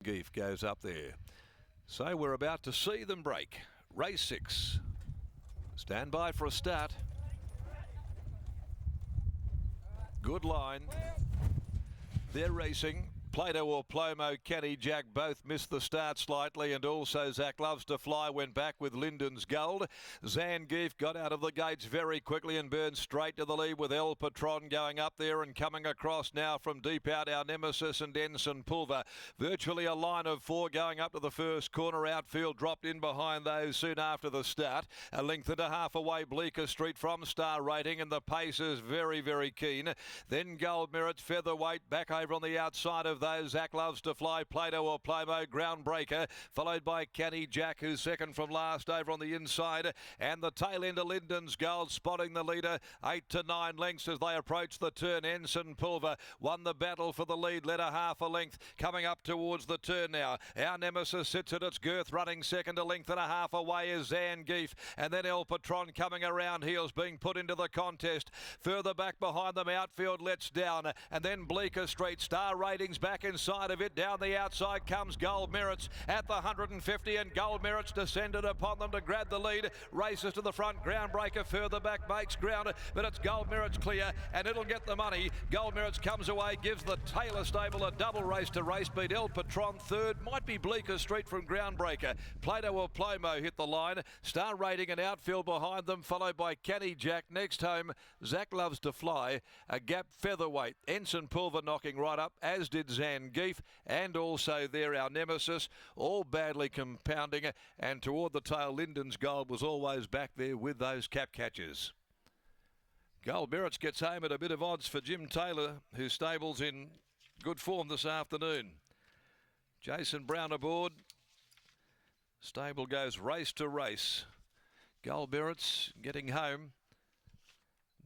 Geef goes up there. So we're about to see them break. Race 6. Stand by for a start. Good line. They're racing. Plato or Plomo, Kenny Jack both missed the start slightly, and also Zach Loves to Fly went back with Lyndon's Gold. Zangief got out of the gates very quickly and burned straight to the lead with El Patron going up there and coming across now from deep out our Nemesis and Ensign Pulver. Virtually a line of 4 going up to the first corner. Outfield dropped in behind those soon after the start. A length and a half away Bleecker Street from Star Rating, and the pace is very, very keen. Then Gold Merits, Featherweight, back over on the outside of those. Zach Loves to Fly, Plato or Plomo, Groundbreaker, followed by Kenny Jack, who's second from last over on the inside, and the tail end of Lyndon's Gold spotting the leader 8 to 9 lengths as they approach the turn. Ensign Pulver won the battle for the lead, led a half a length coming up towards the turn now. Our Nemesis sits at its girth, running second, a length and a half away is Zangief, and then El Patron coming around heels, being put into the contest. Further back behind them, Outfield lets down, and then Bleecker Street. Star Ratings back inside of it. Down the outside comes Gold Merits at the 150, and Gold Merits descended upon them to grab the lead. Races to the front. Groundbreaker further back makes ground, but it's Gold Merits clear, and it'll get the money. Gold Merits comes away, gives the Taylor stable a double race to race beat. El Patron third, might be Bleecker Street from Groundbreaker. Plato or Plomo hit the line. Star Rating and Outfield behind them, followed by Kenny Jack. Next home, Zach Loves to Fly. A gap Featherweight. Ensign Pulver knocking right up, as did Zangief, and also there our Nemesis, all badly compounding, and toward the tail Lyndon's Gold was always back there with those cap catchers. Gold Merits gets home at a bit of odds for Jim Taylor, whose stable's in good form this afternoon. Jason Brown aboard. Stable goes race to race. Gold Merits getting home.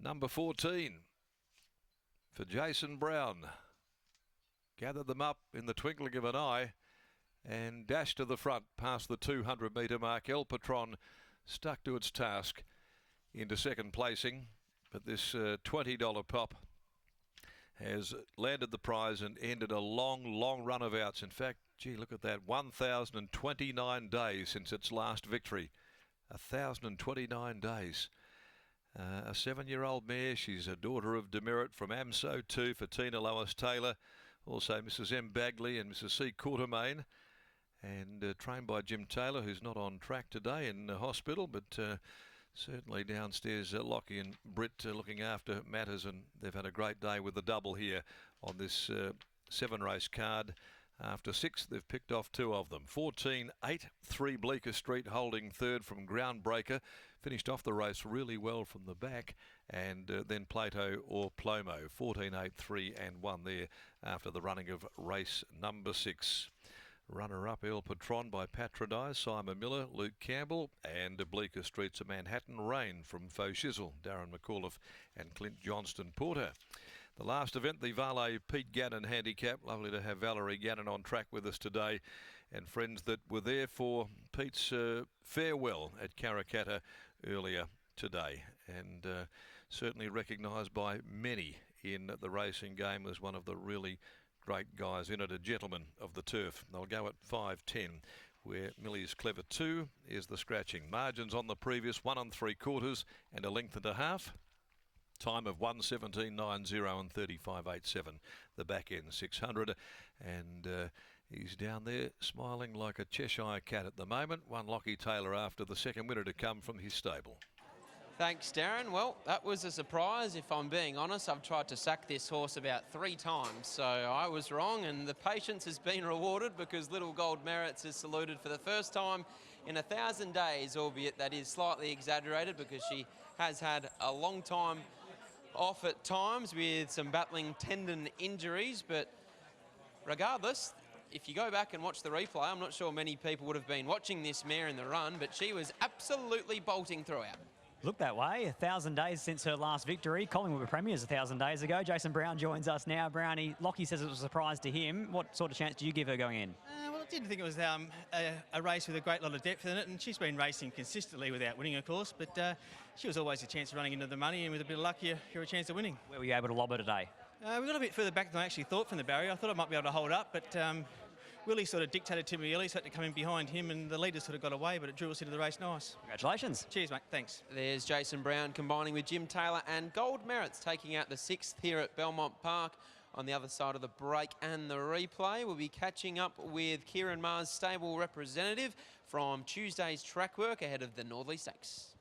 Number 14 for Jason Brown. Gathered them up in the twinkling of an eye and dashed to the front past the 200-metre mark. El Patron stuck to its task into second placing, but this $20 pop has landed the prize and ended a long run of outs. In fact, gee, look at that, 1,029 days since its last victory. 1,029 days. A 7-year-old mare. She's a daughter of Demerit from AMSO 2 for Tina Lois Taylor. Also Mrs. M. Bagley and Mrs. C. Quartermain. And trained by Jim Taylor, who's not on track today in hospital, but certainly downstairs Lockie and Britt looking after matters, and they've had a great day with the double here on this 7-race card. After 6, they've picked off 2 of them. 14-8, 3 Bleecker Street holding third from Groundbreaker. Finished off the race really well from the back. And then Plato or Plomo. 14-8, 3 and 1 there after the running of race number 6. Runner-up El Patron by Patronize, Simon Miller, Luke Campbell, and Bleecker Street's a Manhattan Rain from Faux Shizzle, Darren McAuliffe and Clint Johnston Porter. The last event, the Valet Pete Gannon handicap. Lovely to have Valerie Gannon on track with us today, and friends that were there for Pete's farewell at Karrakatta earlier today, and certainly recognised by many in the racing game as one of the really great guys in it, a gentleman of the turf. They'll go at 5.10, where Millie's Clever 2 is the scratching. Margins on the previous 1 3/4 and a length and a half. Time of 1:17.90 and 35.87. The back end 600, and he's down there smiling like a Cheshire cat at the moment. One Lockie Taylor after the second winner to come from his stable. Thanks, Darren. Well, that was a surprise, if I'm being honest. I've tried to sack this horse about 3 times, so I was wrong, and the patience has been rewarded because Little Gold Merits is saluted for the first time in 1,000 days, albeit that is slightly exaggerated because she has had a long time off at times with some battling tendon injuries. But regardless, if you go back and watch the replay, I'm not sure many people would have been watching this mare in the run, but she was absolutely bolting throughout. Look that way. 1,000 days since her last victory. Collingwood were premiers 1,000 days ago. Jason Brown joins us now. Brownie, Lockie says it was a surprise to him. What sort of chance do you give her going in? Well, I didn't think it was a race with a great lot of depth in it, and she's been racing consistently without winning, of course, but she was always a chance of running into the money, and with a bit of luck, you're a chance of winning. Where were you able to lob her today? We got a bit further back than I actually thought from the barrier. I thought I might be able to hold up, but Willie sort of dictated to me early, so I had to come in behind him, and the leader sort of got away, but it drew us into the race nice. Congratulations. Cheers, mate. Thanks. There's Jason Brown combining with Jim Taylor, and Gold Merits taking out the 6th here at Belmont Park. On the other side of the break and the replay, we'll be catching up with Kieran Maher's stable representative from Tuesday's track work ahead of the Northerly Stakes.